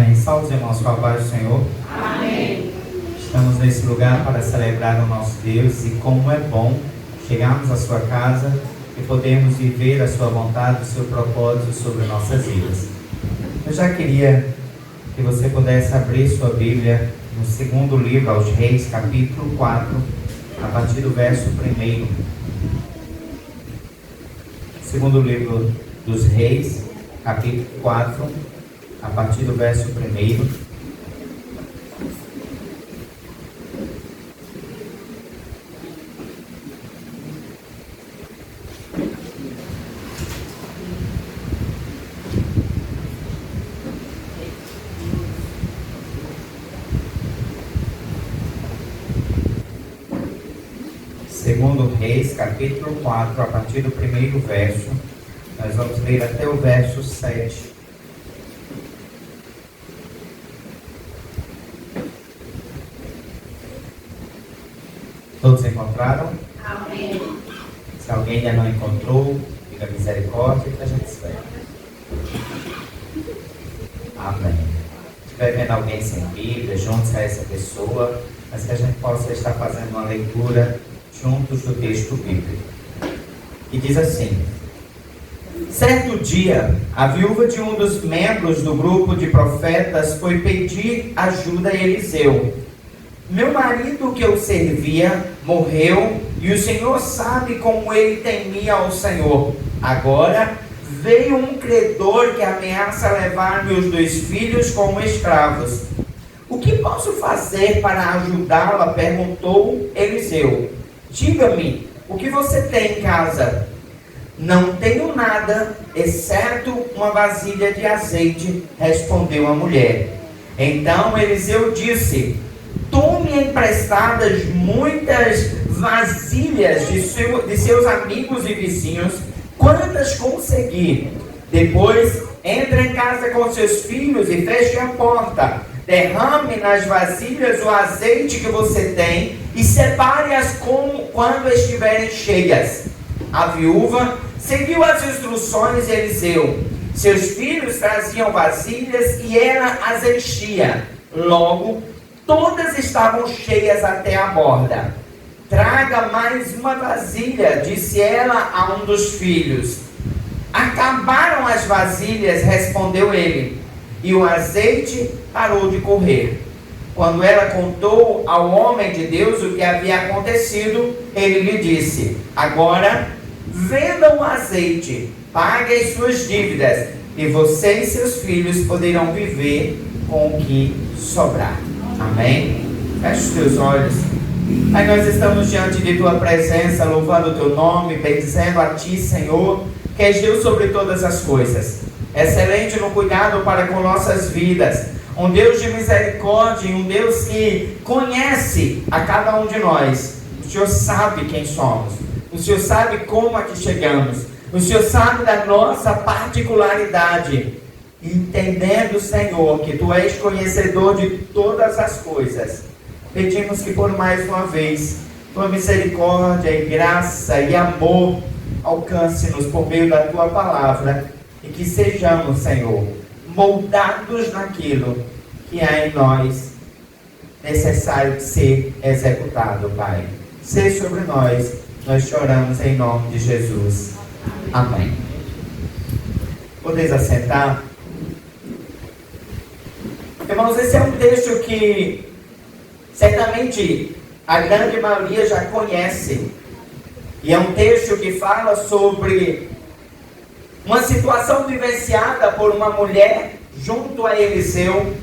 Amém. Salve os irmãos com a paz do Senhor. Amém. Estamos nesse lugar para celebrar o nosso Deus e como é bom chegarmos à sua casa e podermos viver a sua vontade, o seu propósito sobre nossas vidas. Eu já queria que você pudesse abrir sua Bíblia no segundo livro aos Reis, capítulo 4, a partir do verso 1. Segundo livro dos Reis, capítulo 4, a partir do verso 1. Segundo Reis, capítulo 4, a partir do 1º verso, nós vamos ler até o verso 7. Todos encontraram? Amém. Se alguém ainda não encontrou, fica misericórdia que a gente espera. Amém. Se estiver vendo alguém sem Bíblia, junte-se a essa pessoa, mas que a gente possa estar fazendo uma leitura juntos do texto bíblico. E diz assim: certo dia, a viúva de um dos membros do grupo de profetas foi pedir ajuda a Eliseu. Meu marido que eu servia morreu, e o Senhor sabe como ele temia ao Senhor. Agora veio um credor que ameaça levar meus 2 filhos como escravos. O que posso fazer para ajudá-la? Perguntou Eliseu. Diga-me, o que você tem em casa? Não tenho nada, exceto uma vasilha de azeite, respondeu a mulher. Então Eliseu disse: tome emprestadas muitas vasilhas de seus amigos e vizinhos, quantas conseguir. Depois, entre em casa com seus filhos e feche a porta. Derrame nas vasilhas o azeite que você tem e separe-as quando estiverem cheias. A viúva seguiu as instruções de Eliseu. Seus filhos traziam vasilhas e ela as enchia. Logo, todas estavam cheias até a borda. Traga mais uma vasilha, disse ela a um dos filhos. Acabaram as vasilhas, respondeu ele, e o azeite parou de correr. Quando ela contou ao homem de Deus o que havia acontecido, ele lhe disse: agora venda o azeite, pague as suas dívidas, e você e seus filhos poderão viver com o que sobrar. Amém? Feche os teus olhos. Pai, nós estamos diante de Tua presença, louvando o Teu nome, bendizendo a Ti, Senhor, que és Deus sobre todas as coisas. Excelente no cuidado para com nossas vidas. Um Deus de misericórdia, um Deus que conhece a cada um de nós. O Senhor sabe quem somos. O Senhor sabe como aqui chegamos. O Senhor sabe da nossa particularidade. Entendendo, Senhor, que Tu és conhecedor de todas as coisas, pedimos que por mais uma vez Tua misericórdia e graça e amor alcance-nos por meio da Tua palavra e que sejamos, Senhor, moldados naquilo que há em nós necessário ser executado, Pai. Seja sobre nós, nós te oramos em nome de Jesus. Amém. Podeis assentar? Irmãos, esse é um texto que certamente a grande maioria já conhece. E é um texto que fala sobre uma situação vivenciada por uma mulher junto a Eliseu.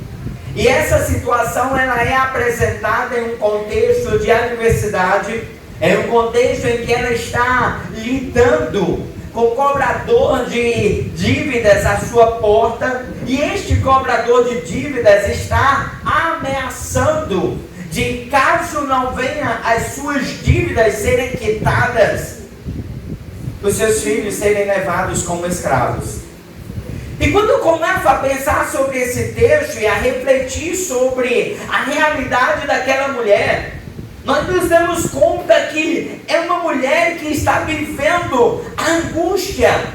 E essa situação ela é apresentada em um contexto de adversidade, em um contexto em que ela está lidando com o cobrador de dívidas à sua porta, e este cobrador de dívidas está ameaçando de, caso não venha as suas dívidas serem quitadas, os seus filhos serem levados como escravos. E quando eu começo a pensar sobre esse texto e a refletir sobre a realidade daquela mulher, nós nos damos conta que é uma mulher que está vivendo a angústia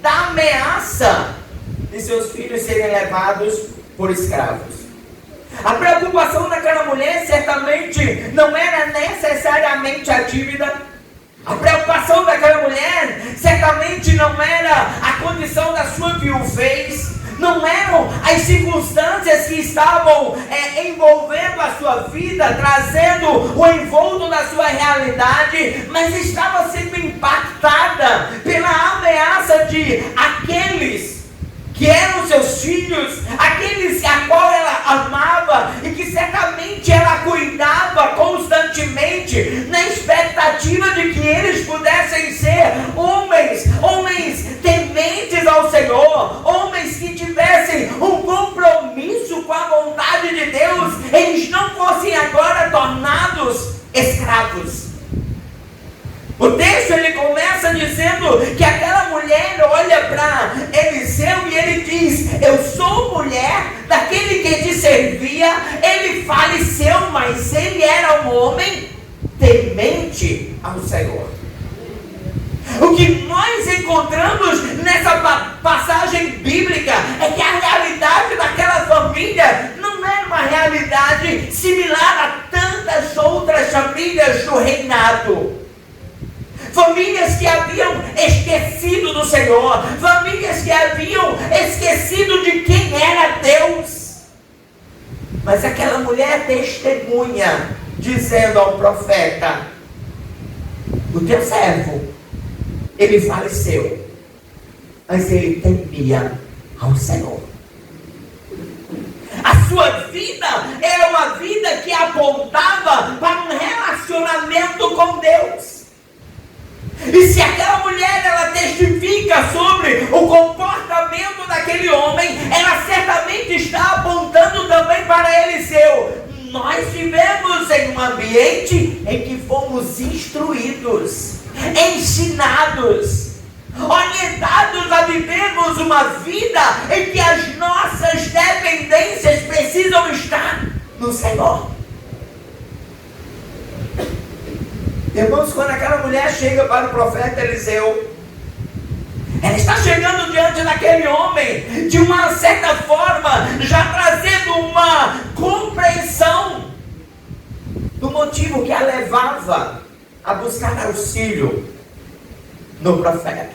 da ameaça de seus filhos serem levados por escravos. A preocupação daquela mulher certamente não era necessariamente a dívida. A preocupação daquela mulher certamente não era a condição da sua viuvez. Não eram as circunstâncias que estavam envolvendo a sua vida, trazendo o envolto da sua realidade, mas estava sendo impactada pela ameaça de aqueles que eram seus filhos, aqueles a qual ela amava e que certamente ela cuidava constantemente, na expectativa de que eles pudessem ser homens tementes ao Senhor, homens que tivessem um compromisso com a vontade de Deus, eles não fossem agora tornados escravos. O texto ele começa dizendo que aquela mulher olha para Eliseu e ele diz: eu sou mulher daquele que te servia. Ele faleceu, mas ele era um homem temente ao Senhor. O que nós encontramos nessa passagem bíblica é que a realidade daquela família não era uma realidade similar a tantas outras famílias do reinado. Famílias que haviam esquecido do Senhor, famílias que haviam esquecido de quem era Deus. Mas aquela mulher testemunha, dizendo ao profeta: o teu servo, ele faleceu, mas ele temia ao Senhor. A sua vida era uma vida que apontava para um relacionamento com Deus. E se aquela mulher ela testifica sobre o comportamento daquele homem, ela certamente está apontando também para Eliseu. Nós vivemos em um ambiente em que fomos instruídos, ensinados, orientados a vivermos uma vida em que as nossas dependências precisam estar no Senhor. Irmãos, quando aquela mulher chega para o profeta Eliseu, ela está chegando diante daquele homem, de uma certa forma, já trazendo uma compreensão do motivo que a levava a buscar auxílio no profeta.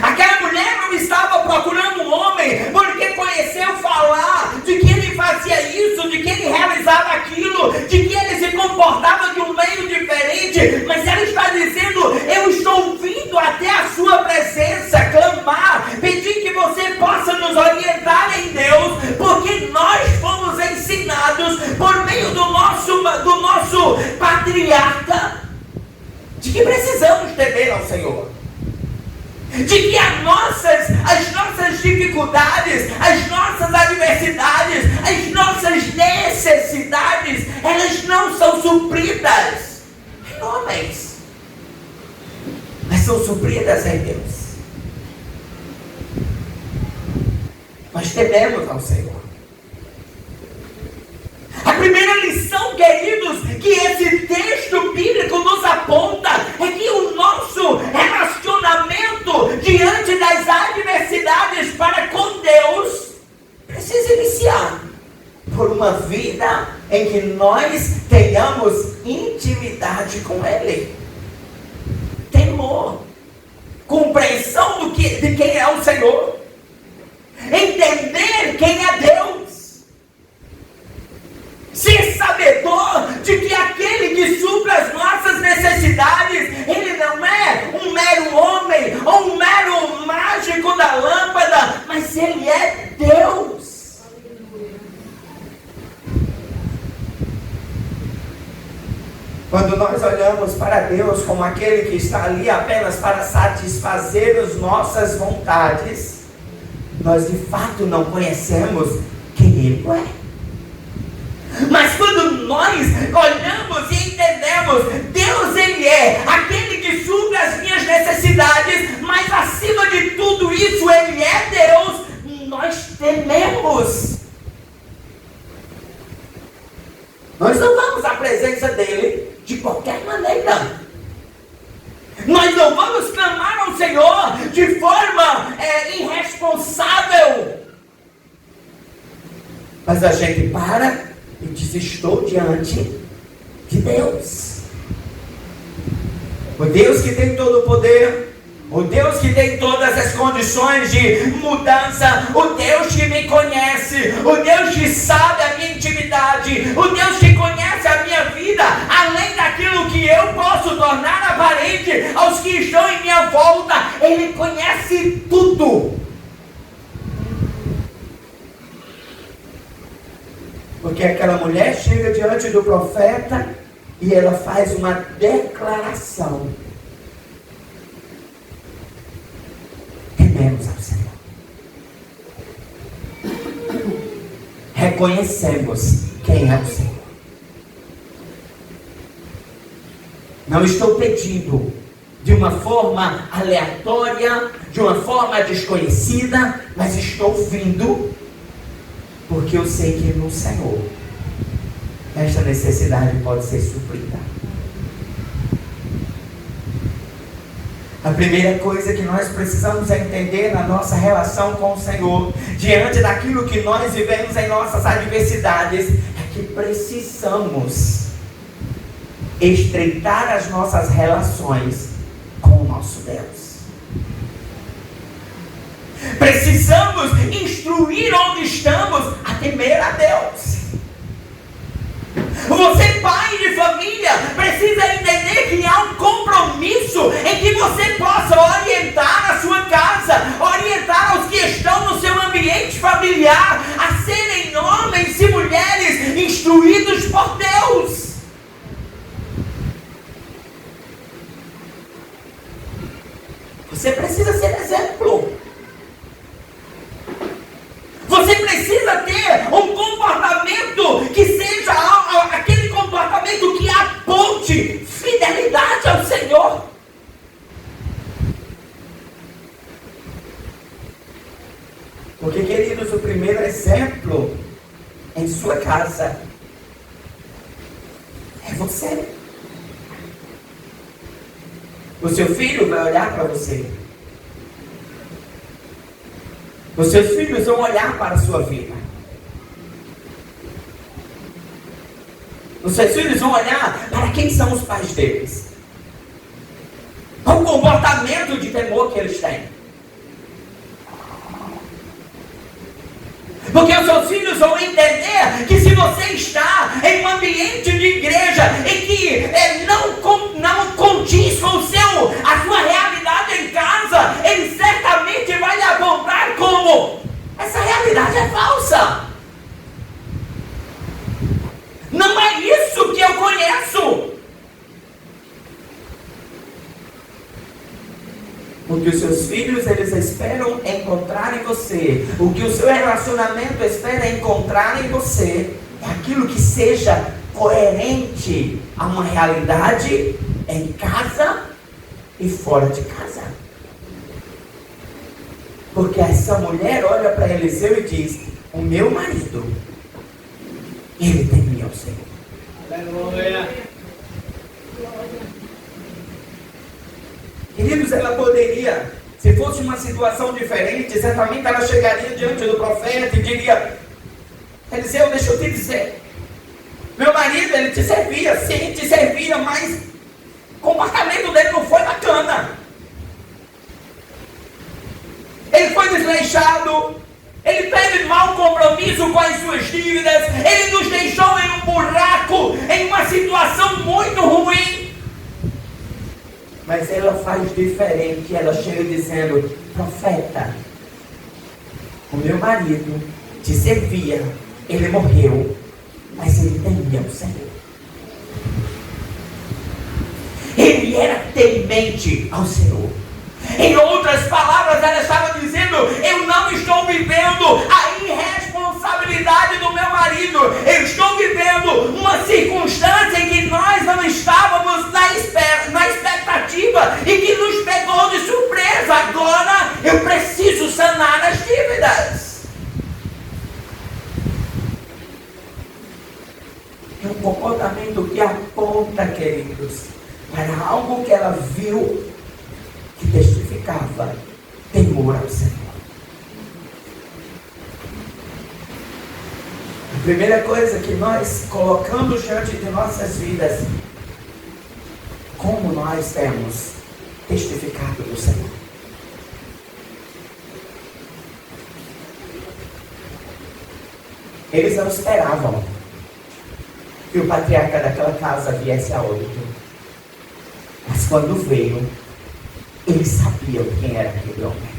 Aquela mulher não estava procurando um homem porque conheceu falar de que ele fazia isso, de que ele realizava aquilo, de que ele se comportava de um meio diferente, mas ela está dizendo: eu estou vindo até a sua presença, clamar, pedir que você possa nos orientar em Deus, porque nós fomos ensinados por meio do nosso patriarca, de que precisamos temer ao Senhor. De que as nossas dificuldades, as nossas adversidades, as nossas necessidades, elas não são supridas em homens, mas são supridas em Deus. Nós tememos ao Senhor. A primeira lição, queridos, que esse texto bíblico nos aponta é que o nosso relacionamento diante das adversidades para com Deus precisa iniciar por uma vida em que nós tenhamos intimidade com Ele. Temor, compreensão de quem é o Senhor, entender quem é Deus. Ser sabedor de que aquele que supre as nossas necessidades, ele não é um mero homem ou um mero mágico da lâmpada, mas ele é Deus. Quando nós olhamos para Deus como aquele que está ali apenas para satisfazer as nossas vontades, nós de fato não conhecemos quem Ele é. Mas quando nós olhamos e entendemos, Deus Ele é aquele que supre as minhas necessidades, mas acima de tudo isso Ele é Deus, nós tememos. Nós não vamos à presença dEle de qualquer maneira. Nós não vamos clamar ao Senhor de forma irresponsável. Mas a gente para e diz: estou diante de Deus. O Deus que tem todo o poder, o Deus que tem todas as condições de mudança, o Deus que me conhece, o Deus que sabe a minha intimidade, o Deus que conhece a minha vida, além daquilo que eu posso tornar aparente aos que estão em minha volta. Ele conhece tudo. Porque aquela mulher chega diante do profeta e ela faz uma declaração: tememos ao Senhor, reconhecemos quem é o Senhor. Não estou pedindo de uma forma aleatória, de uma forma desconhecida, mas estou vindo porque eu sei que no Senhor esta necessidade pode ser suprida. A primeira coisa que nós precisamos entender na nossa relação com o Senhor, diante daquilo que nós vivemos em nossas adversidades, é que precisamos estreitar as nossas relações com o nosso Deus. Precisamos instruir onde estamos a temer a Deus. Você, pai de família, precisa entender que há um compromisso em que você possa orientar a sua casa, orientar os que estão no seu ambiente familiar a serem homens e mulheres instruídos por Deus. Você precisa ser exemplo. Você precisa ter um comportamento que seja aquele comportamento que aponte fidelidade ao Senhor. Porque, queridos, o primeiro exemplo em sua casa é você. O seu filho vai olhar para você. Os seus filhos vão olhar para a sua vida. Os seus filhos vão olhar para quem são os pais deles. Qual o comportamento de temor que eles têm. Porque os seus filhos vão entender que se você está em um ambiente de igreja em que não condiz com a sua realidade em casa, ele certamente vai lhe apontar como: essa realidade é falsa. Não é isso que eu conheço. O que os seus filhos eles esperam encontrar em você, o que o seu relacionamento espera encontrar em você, é aquilo que seja coerente a uma realidade em casa e fora de casa. Porque essa mulher olha para Eliseu e diz: o meu marido, ele temia o Senhor. Aleluia. Queridos, ela poderia, se fosse uma situação diferente, certamente ela chegaria diante do profeta e diria: Eliseu, deixa eu te dizer, meu marido, ele te servia, sim, te servia, mas o comportamento dele não foi bacana. Ele foi desleixado, ele teve mau compromisso com as suas dívidas, ele nos deixou em um buraco, em uma situação muito ruim. Mas ela faz diferente, ela chega dizendo: profeta, o meu marido te servia, ele morreu, mas ele temia o Senhor. Ele era temente ao Senhor. Em outras palavras, ela estava dizendo: eu não estou vivendo a irresponsabilidade do meu marido, eu estou vivendo uma circunstância em que nós não estávamos na expectativa e que nos pegou de surpresa. Agora eu preciso sanar as dívidas. É um comportamento que aponta, queridos, para algo que ela viu, que testificava temor ao Senhor. Primeira coisa que nós colocamos diante de nossas vidas, como nós temos testificado do Senhor. Eles não esperavam que o patriarca daquela casa viesse a óbito. Mas quando veio, eles sabiam quem era aquele homem.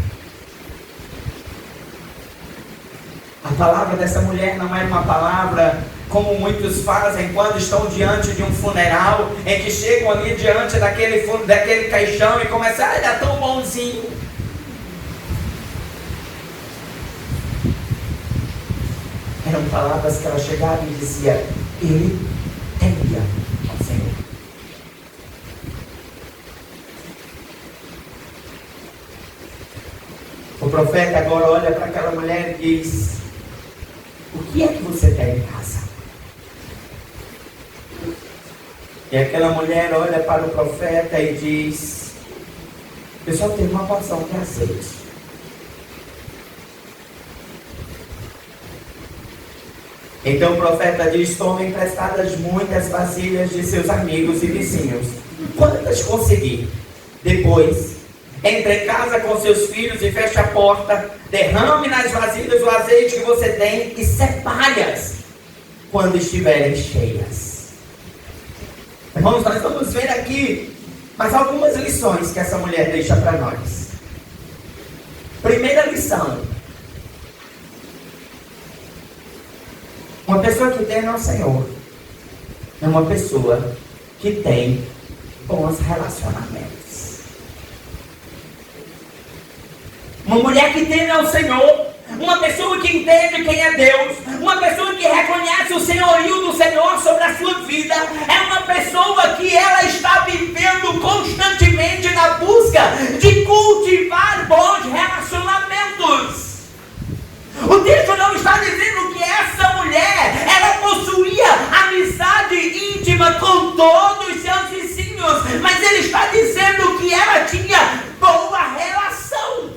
A palavra dessa mulher não era uma palavra como muitos fazem quando estão diante de um funeral, em que chegam ali diante daquele caixão e começam, ele é tão bonzinho. Eram palavras que ela chegava e dizia, ele temia ao Senhor. O profeta agora olha para aquela mulher e diz, o que é que você tem em casa? E aquela mulher olha para o profeta e diz, eu só tenho uma porção de azeite. Então o profeta diz, tome emprestadas muitas vasilhas de seus amigos e vizinhos, quantas conseguir. Depois, entre em casa com seus filhos e feche a porta, derrame nas vasilhas o azeite que você tem e separe-as quando estiverem cheias. Irmãos, nós vamos ver aqui mais algumas lições que essa mulher deixa para nós. Primeira lição. Uma pessoa que teme ao Senhor é uma pessoa que tem bons relacionamentos. Uma mulher que teme ao Senhor, uma pessoa que entende quem é Deus, uma pessoa que reconhece o senhorio do Senhor sobre a sua vida, é uma pessoa que ela está vivendo constantemente na busca de cultivar bons relacionamentos. O texto não está dizendo que essa mulher, ela possuía amizade íntima com todos os seus vizinhos, mas ele está dizendo que ela tinha boa relação.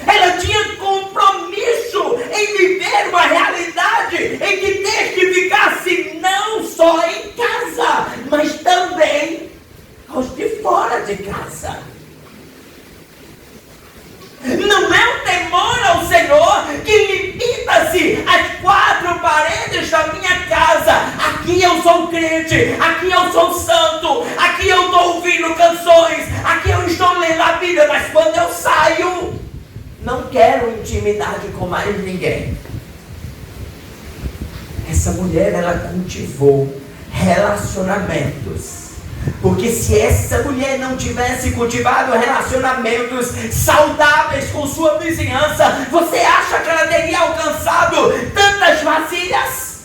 Ela tinha compromisso em viver uma realidade em que testificasse não só em casa, mas também aos de fora de casa. Não é o temor ao Senhor que limita-se às quatro paredes da minha casa. Aqui eu sou crente, aqui eu sou santo, aqui eu estou ouvindo canções, aqui eu estou lendo a Bíblia, mas quando eu saio, não quero intimidade com mais ninguém. Essa mulher, ela cultivou relacionamentos. Porque se essa mulher não tivesse cultivado relacionamentos saudáveis com sua vizinhança, você acha que ela teria alcançado tantas vasilhas?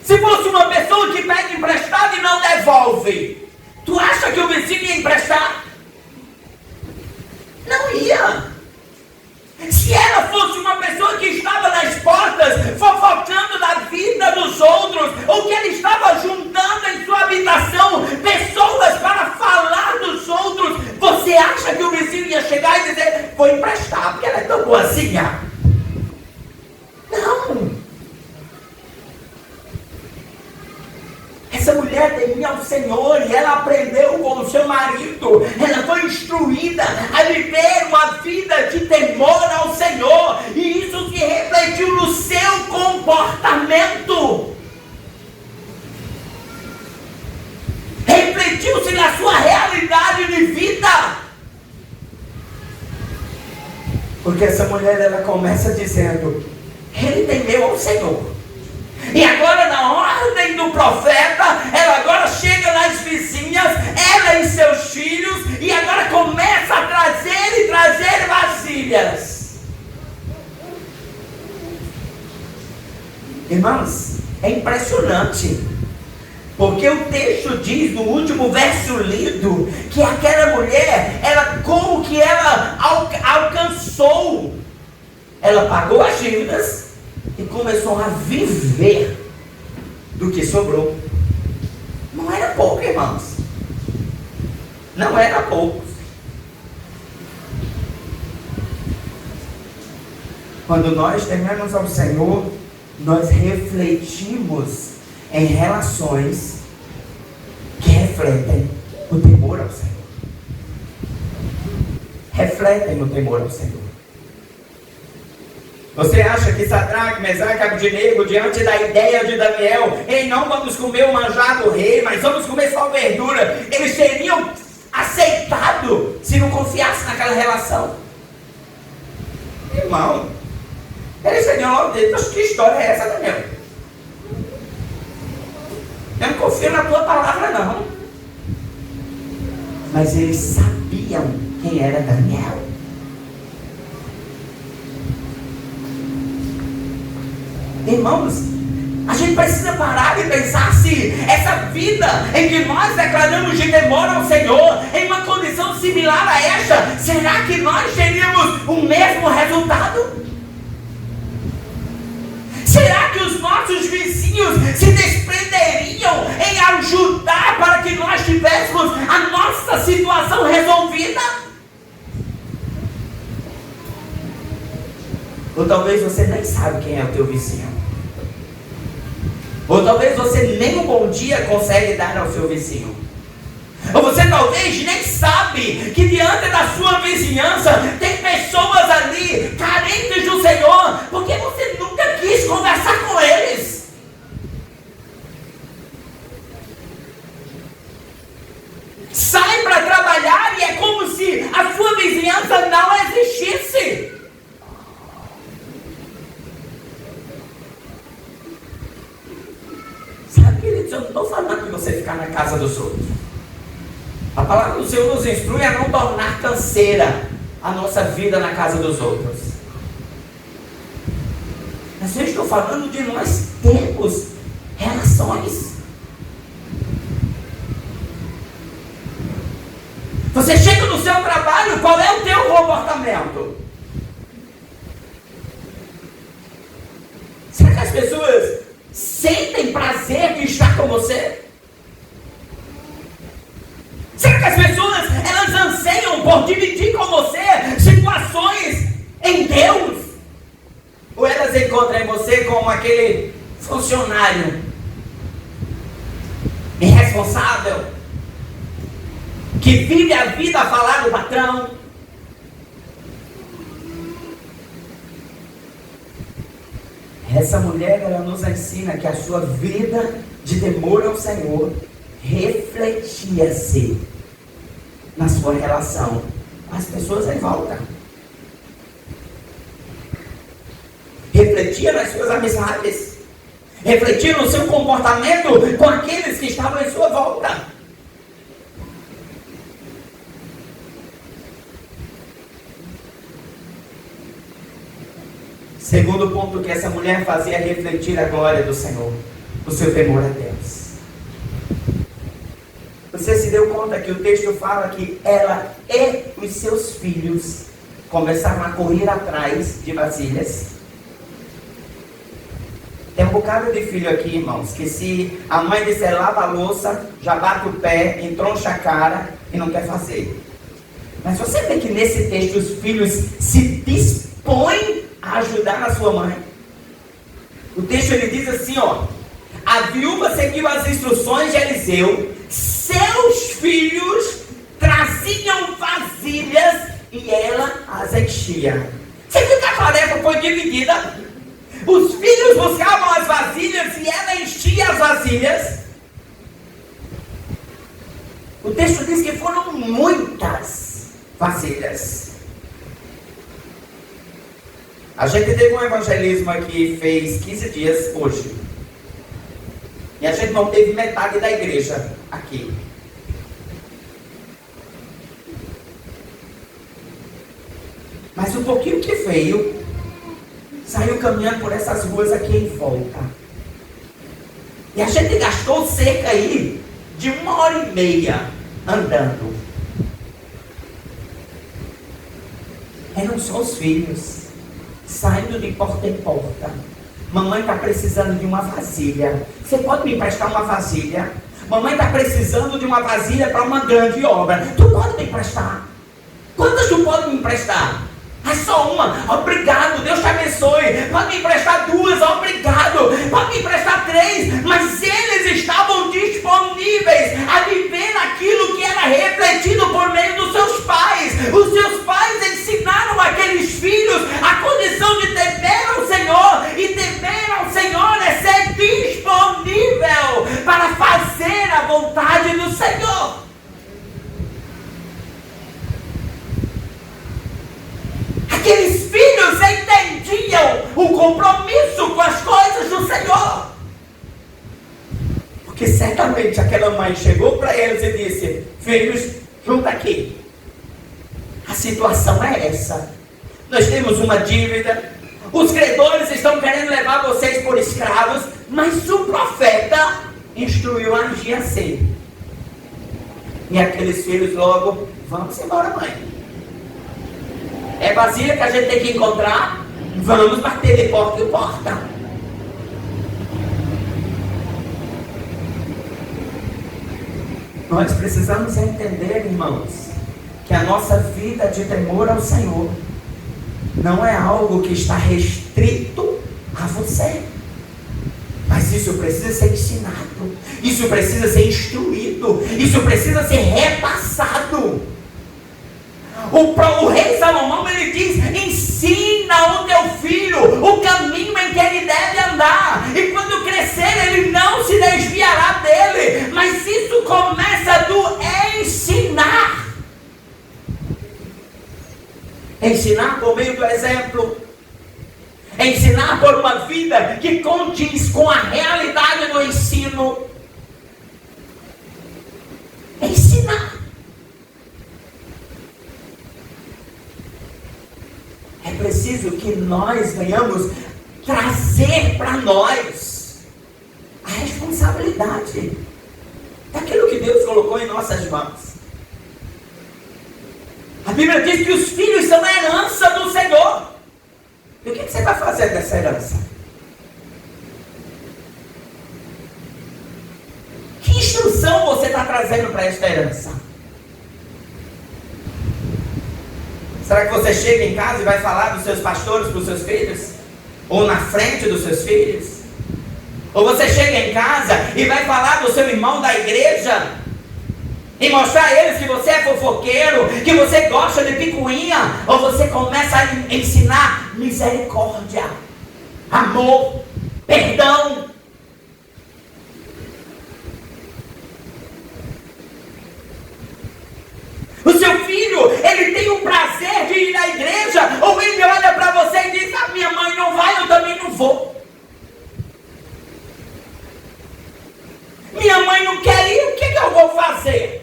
Se fosse uma pessoa que pede emprestado e não devolve, tu acha que o vizinho ia emprestar? Não ia. Se ela fosse uma pessoa que estava nas portas fofocando da vida dos outros, ou que ela estava juntando em sua habitação pessoas para falar dos outros, você acha que o vizinho ia chegar e dizer, vou emprestar porque ela é tão boazinha? Não. Essa mulher temia ao Senhor e ela aprendeu com o seu marido. Ela foi instruída a viver uma vida de temor ao Senhor. E isso se refletiu no seu comportamento. Refletiu-se na sua realidade de vida. Porque essa mulher, ela começa dizendo, ele temeu ao Senhor. E agora, na ordem do profeta, ela agora chega nas vizinhas, ela e seus filhos, e agora começa a trazer vasilhas. Irmãos, é impressionante, porque o texto diz, no último verso lido, que aquela mulher, ela, como que ela alcançou? Ela pagou as dívidas e começou a viver do que sobrou. Não era pouco, irmãos. Não era pouco. Quando nós tememos ao Senhor, nós refletimos em relações que refletem o temor ao Senhor. Refletem o temor ao Senhor. Você acha que Sadraque, Mesaque e Abdenego, diante da ideia de Daniel, ei, não vamos comer o manjar do rei, mas vamos comer só verdura, eles teriam aceitado se não confiasse naquela relação? Irmão, eles teriam logo dito: mas que história é essa, Daniel? Eu não confio na tua palavra, não. Mas eles sabiam quem era Daniel. Irmãos, a gente precisa parar e pensar se essa vida em que nós declaramos de temor ao Senhor, em uma condição similar a esta, será que nós teríamos o mesmo resultado? Será que os nossos vizinhos se desprenderiam em ajudar para que nós tivéssemos a nossa situação resolvida? Ou talvez você nem sabe quem é o teu vizinho. Ou talvez você nem um bom dia consegue dar ao seu vizinho. Ou você talvez nem sabe que diante da sua vizinhança tem pessoas ali carentes do Senhor, porque você nunca quis conversar com eles. Sai para trabalhar e é como se a sua vizinhança não existisse. Sabe, queridos, eu não estou falando de você ficar na casa dos outros. A palavra do Senhor nos instrui a não tornar canseira a nossa vida na casa dos outros. Mas eu estou falando de nós termos relações. Você chega no seu trabalho, qual é o teu comportamento? Será que as pessoas sentem prazer de estar com você? Será que as pessoas, elas anseiam por dividir com você situações em Deus? Ou elas encontram em você como aquele funcionário irresponsável, que vive a vida a falar do patrão? Essa mulher, ela nos ensina que a sua vida de temor ao Senhor refletia-se na sua relação com as pessoas em volta. Refletia nas suas amizades. Refletia no seu comportamento com aqueles que estavam em sua volta. Segundo ponto que essa mulher fazia refletir a glória do Senhor, o seu temor a Deus. Você se deu conta que o texto fala que ela e os seus filhos começaram a correr atrás de vasilhas? Tem um bocado de filho aqui, irmãos, que se a mãe disser lava a louça, já bate o pé, entroncha a cara e não quer fazer. Mas você vê que nesse texto os filhos se dispõem a ajudar a sua mãe. O texto ele diz assim, ó: a viúva seguiu as instruções de Eliseu, seus filhos traziam vasilhas e ela as enchia. Você viu que a tarefa foi dividida? Os filhos buscavam as vasilhas e ela enchia as vasilhas. O texto diz que foram muitas vasilhas. A gente teve um evangelismo aqui, fez 15 dias hoje. E a gente não teve metade da igreja aqui. Mas um pouquinho que veio, saiu caminhando por essas ruas aqui em volta. E a gente gastou cerca aí de 1h30 andando. Eram só os filhos, saindo de porta em porta. Mamãe está precisando de uma vasilha. Você pode me emprestar uma vasilha? Mamãe está precisando de uma vasilha para uma grande obra. Tu pode me emprestar? Quantas tu pode me emprestar? É só uma, obrigado, Deus te abençoe. Pode me emprestar 2, obrigado. Pode me emprestar 3, mas eles estavam disponíveis a viver aquilo que era refletido por meio dos seus pais. Os seus pais ensinaram aqueles filhos a condição de temer ao Senhor, e temer ao Senhor é ser disponível para fazer a vontade do Senhor. Aqueles filhos entendiam o compromisso com as coisas do Senhor. Porque certamente aquela mãe chegou para eles e disse: filhos, junta aqui. A situação é essa. Nós temos uma dívida. Os credores estão querendo levar vocês por escravos. Mas o profeta instruiu a agir assim. E aqueles filhos logo: vamos embora, mãe. É vasilha que a gente tem que encontrar. Vamos bater de porta em porta. Nós precisamos entender, irmãos, que a nossa vida de temor ao Senhor não é algo que está restrito a você. Mas isso precisa ser ensinado. Isso precisa ser instruído. Isso precisa ser repassado. O rei Salomão, ele diz: ensina o teu filho o caminho em que ele deve andar, e quando crescer ele não se desviará dele. Mas isso começa do ensinar. Ensinar por meio do exemplo. Ensinar por uma vida que condiz com a realidade do ensino. Ensinar. É preciso que nós venhamos trazer para nós a responsabilidade daquilo que Deus colocou em nossas mãos. A Bíblia diz que os filhos são a herança do Senhor. E o que você vai fazer dessa herança? Que instrução você está trazendo para esta herança? Será que você chega em casa e vai falar dos seus pastores para os seus filhos? Ou na frente dos seus filhos? Ou você chega em casa e vai falar do seu irmão da igreja? E mostrar a eles que você é fofoqueiro, que você gosta de picuinha? Ou você começa a ensinar misericórdia, amor, perdão? O seu filho, ele tem o prazer de ir à igreja, ou ele olha para você e diz: a minha mãe não vai, eu também não vou. Minha mãe não quer ir, o que eu vou fazer?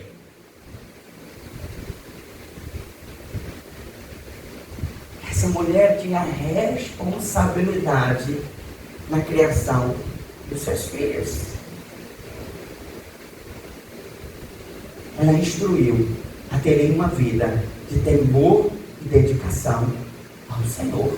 Essa mulher tinha responsabilidade na criação dos seus filhos. Ela instruiu a terem uma vida de temor e dedicação ao Senhor.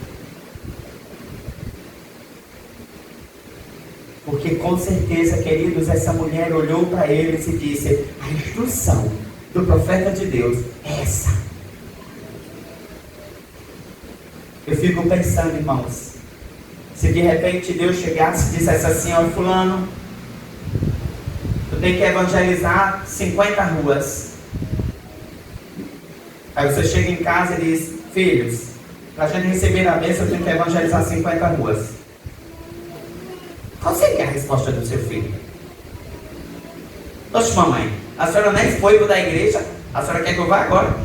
Porque com certeza, queridos, essa mulher olhou para eles e disse: a instrução do profeta de Deus é essa. Eu fico pensando, irmãos, se de repente Deus chegasse e dissesse assim: ó, fulano, tu tem que evangelizar 50 ruas. Aí você chega em casa e diz: filhos, para a gente receber a bênção eu tenho que evangelizar 50 ruas. Qual seria a resposta do seu filho? Oxe, mamãe, a senhora nem foi da igreja, a senhora quer que eu vá agora?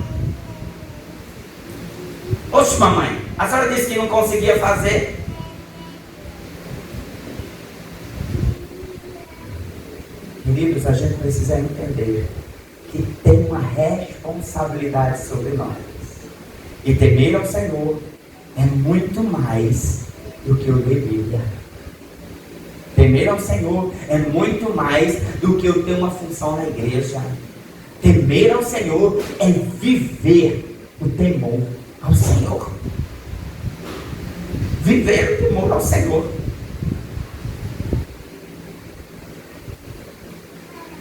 Oxe, mamãe, a senhora disse que não conseguia fazer. Queridos, a gente precisa entender que tem uma responsabilidade sobre nós. E temer ao Senhor é muito mais do que o ler Bíblia. Temer ao Senhor é muito mais do que eu ter uma função na igreja. Temer ao Senhor é viver o temor ao Senhor. Viver o temor ao Senhor.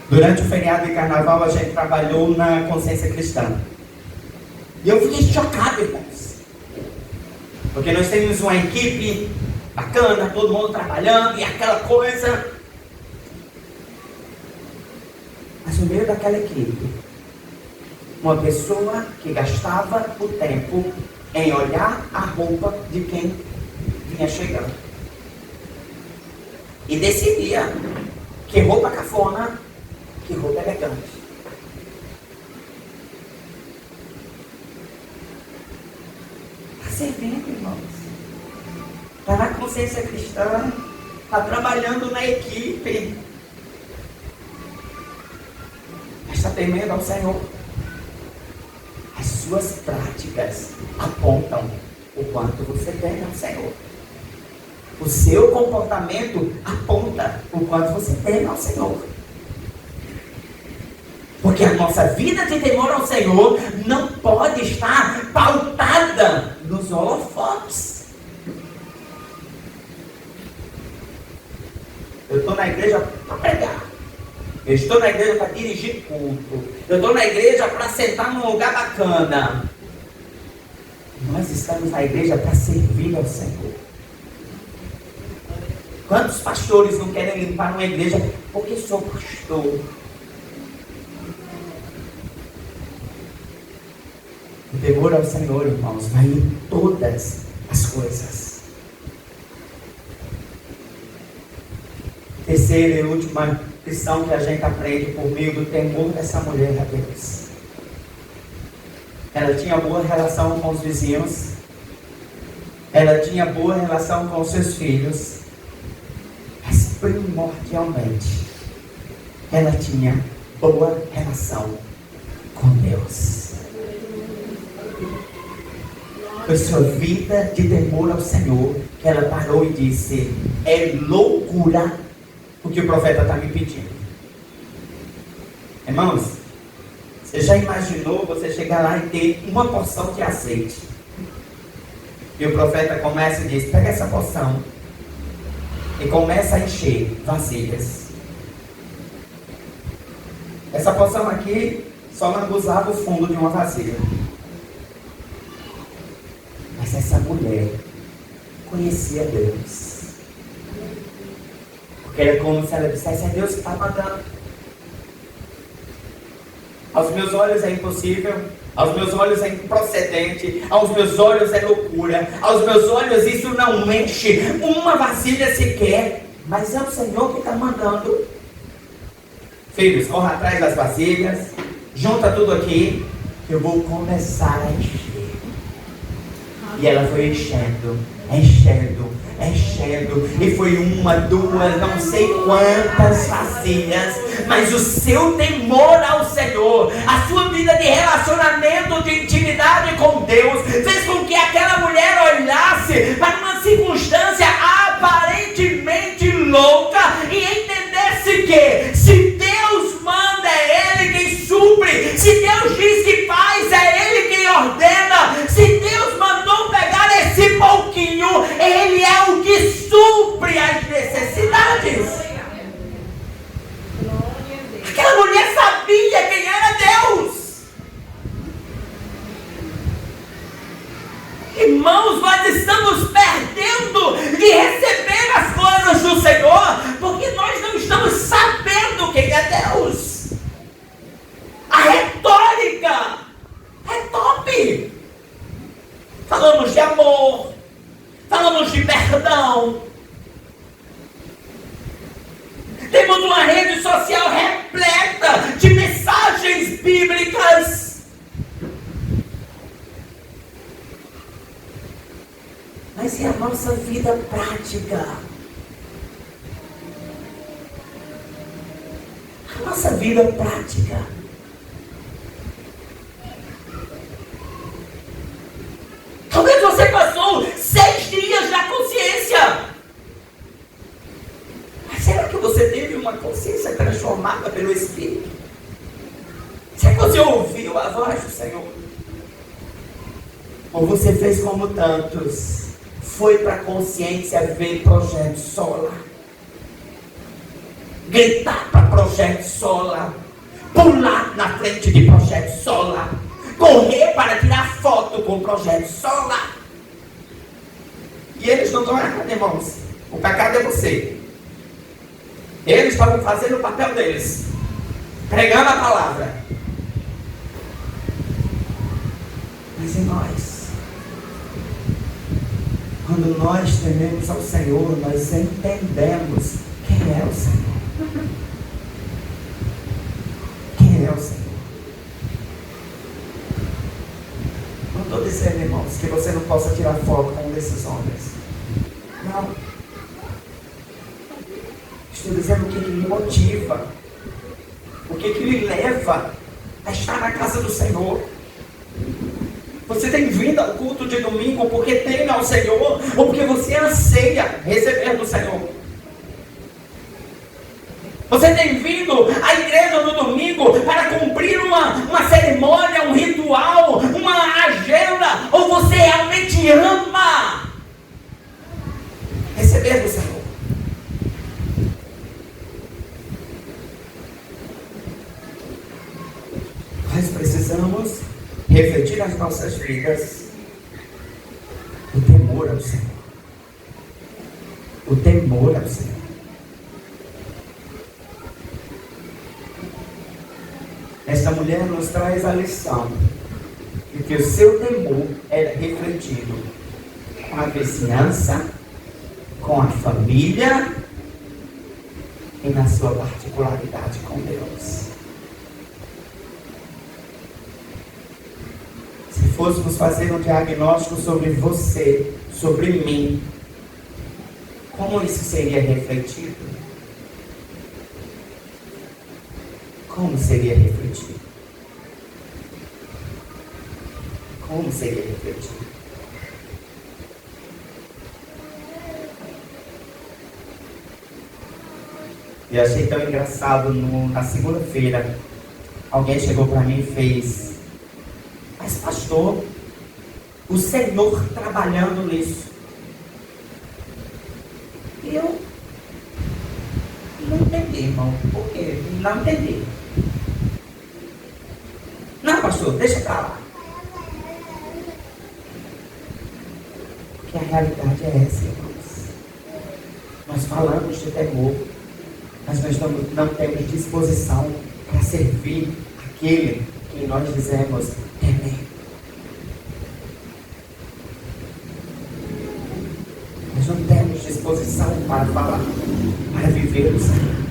Durante o feriado de carnaval, a gente trabalhou na consciência cristã. E eu fiquei chocado, irmãos. Porque nós temos uma equipe bacana, todo mundo trabalhando e aquela coisa. Mas no meio daquela equipe, uma pessoa que gastava o tempo em olhar a roupa de quem vinha chegando. E decidia que roupa cafona, que roupa elegante. Está servindo, irmãos. Está na consciência cristã. Está trabalhando na equipe. Mas está temendo ao Senhor. As suas práticas apontam o quanto você teme ao Senhor. O seu comportamento aponta o quanto você teme ao Senhor. Porque a nossa vida de temor ao Senhor não pode estar pautada nos holofotes. Eu estou na igreja para pregar. Eu estou na igreja para dirigir culto. Eu estou na igreja para sentar num lugar bacana. Nós estamos na igreja para servir ao Senhor. Quantos pastores não querem limpar uma igreja porque sou pastor? O temor ao Senhor, irmãos, vai em todas as coisas. Terceira e última lição que a gente aprende por meio do temor dessa mulher a Deus. Ela tinha boa relação com os vizinhos. Ela tinha boa relação com os seus filhos. Mas primordialmente, ela tinha boa relação com Deus. Foi sua vida de temor ao Senhor que ela parou e disse: é loucura o que o profeta está me pedindo. Irmãos, você já imaginou você chegar lá e ter uma porção de azeite? E o profeta começa e diz: pega essa porção e começa a encher vasilhas. Essa porção aqui só lambuzava o fundo de uma vasilha. Mas essa mulher conhecia Deus. Porque era como se ela dissesse: é Deus que está mandando. Aos meus olhos é impossível, aos meus olhos é improcedente, aos meus olhos é loucura, aos meus olhos isso não mexe uma vasilha sequer, mas é o Senhor que está mandando. Filhos, corra atrás das vasilhas, junta tudo aqui, que eu vou começar a encher. E ela foi enchendo, e foi uma, duas, não sei quantas vasilhas, mas o seu temor ao Senhor, a sua vida de relacionamento, de intimidade com Deus, fez com que aquela mulher olhasse para uma circunstância aparentemente louca e entendesse que se Deus manda, é Ele quem supre, se Deus diz que faz, é Ele quem ordena, se Deus mandou pegar esse pouquinho, Ele é o que supre as necessidades. Aquela mulher sabia quem era Deus. Irmãos, nós estamos perdendo de receber as coisas do Senhor, porque nós não estamos sabendo quem é Deus. A retórica é top. Falamos de amor, falamos de perdão. Temos uma rede social repleta de mensagens bíblicas. Mas e a nossa vida prática? A nossa vida prática. Talvez você passou 6 dias na consciência. Mas será que você teve uma consciência transformada pelo Espírito? Será que você ouviu a voz do Senhor? Ou você fez como tantos? Foi para a consciência ver Projeto Sola. Gritar para Projeto Sola. Pular na frente de Projeto Sola. Correr para tirar foto com o Projeto Sola. E eles não estão errados, irmãos. O pecado é você. Eles estavam fazendo o papel deles, pregando a palavra. Mas em nós, quando nós tememos ao Senhor, nós entendemos quem é o Senhor. Quem é o Senhor? Não estou dizendo, irmãos, que você não possa tirar foto com um desses homens. Não. Estou dizendo o que lhe motiva, o que lhe leva a estar na casa do Senhor. Você tem vindo ao culto de domingo porque teme ao Senhor, ou porque você anseia receber do Senhor? Você tem vindo à igreja no domingo para cumprir uma cerimônia, um ritual, uma agenda, ou você realmente ama receber do Senhor? Nós precisamos refletir nas nossas vidas o temor ao Senhor. O temor ao Senhor. Esta mulher nos traz a lição de que o seu temor era refletido com a vizinhança, com a família e na sua particularidade com Deus. Se fôssemos fazer um diagnóstico sobre você, sobre mim, como isso seria refletido? Como seria refletido? Como seria refletido? E eu achei tão engraçado, na segunda-feira, alguém chegou para mim e fez: mas pastor, o Senhor trabalhando nisso. E eu não entendi, irmão. Por quê? Não entendi. Não, pastor, deixa pra lá. Porque a realidade é essa, irmãos. Nós falamos de temor, mas nós não temos disposição para servir aquele que nós dizemos temer. Nós não temos disposição para falar, para viver o Senhor.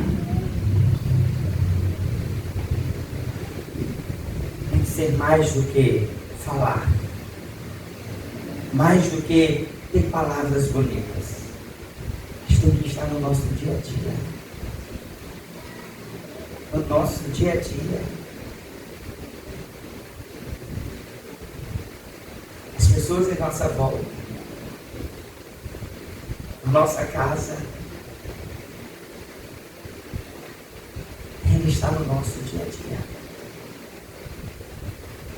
Tem que ser mais do que falar, mais do que ter palavras bonitas. Mas tem que estar no nosso dia a dia. No nosso dia a dia. As pessoas em nossa volta, na nossa casa, Ele está no nosso dia a dia.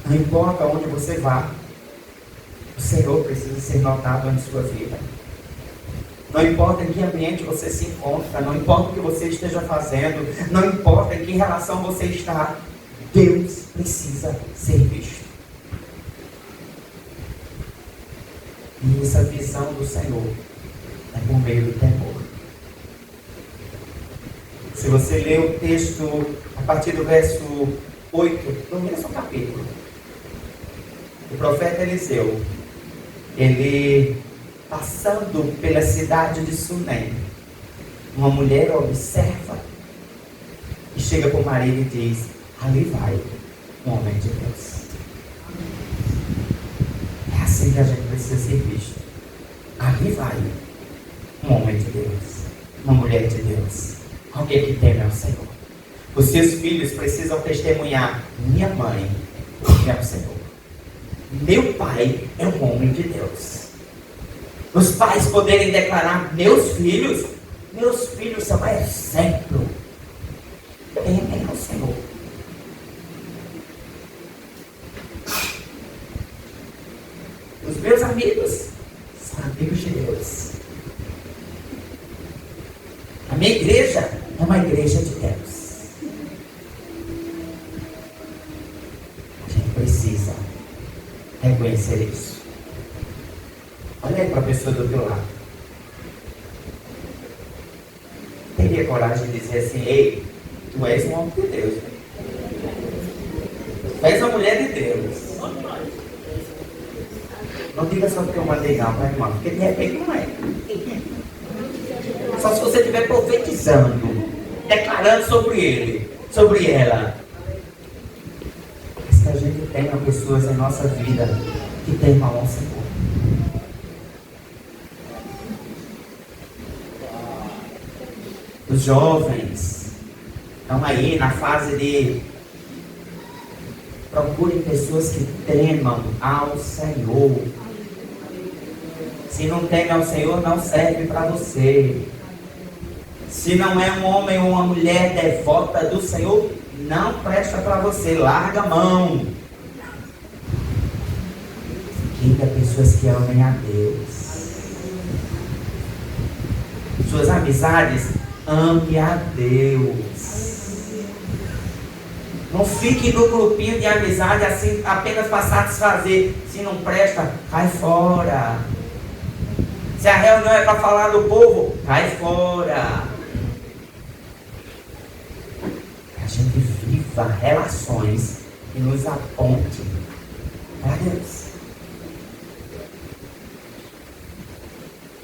Não importa onde você vá, o Senhor precisa ser notado em sua vida. Não importa em que ambiente você se encontra, não importa o que você esteja fazendo, não importa em que relação você está, Deus precisa ser visto. E essa visão do Senhor é por meio do temor. Se você ler o texto a partir do verso 8, no mesmo capítulo, o profeta Eliseu, ele passando pela cidade de Sunem, uma mulher observa e chega para o marido e diz: ali vai um homem de Deus. É assim que a gente precisa ser visto. Ali vai um homem de Deus, uma mulher de Deus, alguém que teme ao Senhor. Os seus filhos precisam testemunhar: minha mãe teme ao Senhor, meu pai é um homem de Deus. Os pais poderem declarar: meus filhos são exemplo, temem ao Senhor. Os meus amigos são amigos de Deus. A minha igreja é uma igreja de Deus. A gente precisa reconhecer isso. Olha Olha para a pessoa do teu lado. Teria coragem de dizer assim: ei, tu és um homem de Deus. Tu és uma mulher de Deus. Não diga só porque eu mandei não, tá, irmão? Porque de repente não é. Só se você estiver profetizando, declarando sobre ele, sobre ela. Mas que a gente tenha pessoas em nossa vida que temam ao Senhor. Os jovens estão aí na fase de procurem pessoas que temam ao Senhor. Se não teme ao Senhor, não serve para você. Se não é um homem ou uma mulher devota do Senhor, não presta para você. Larga a mão. Queira pessoas que amem a Deus. Suas amizades, ame a Deus. Não fique no grupinho de amizade assim, apenas para satisfazer. Se não presta, cai fora. Se a reunião é para falar do povo, cai fora. Que a gente viva relações que nos apontem para Deus.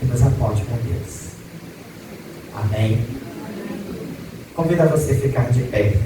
Que nos aponte para Deus. Amém? Convido a você a ficar de pé.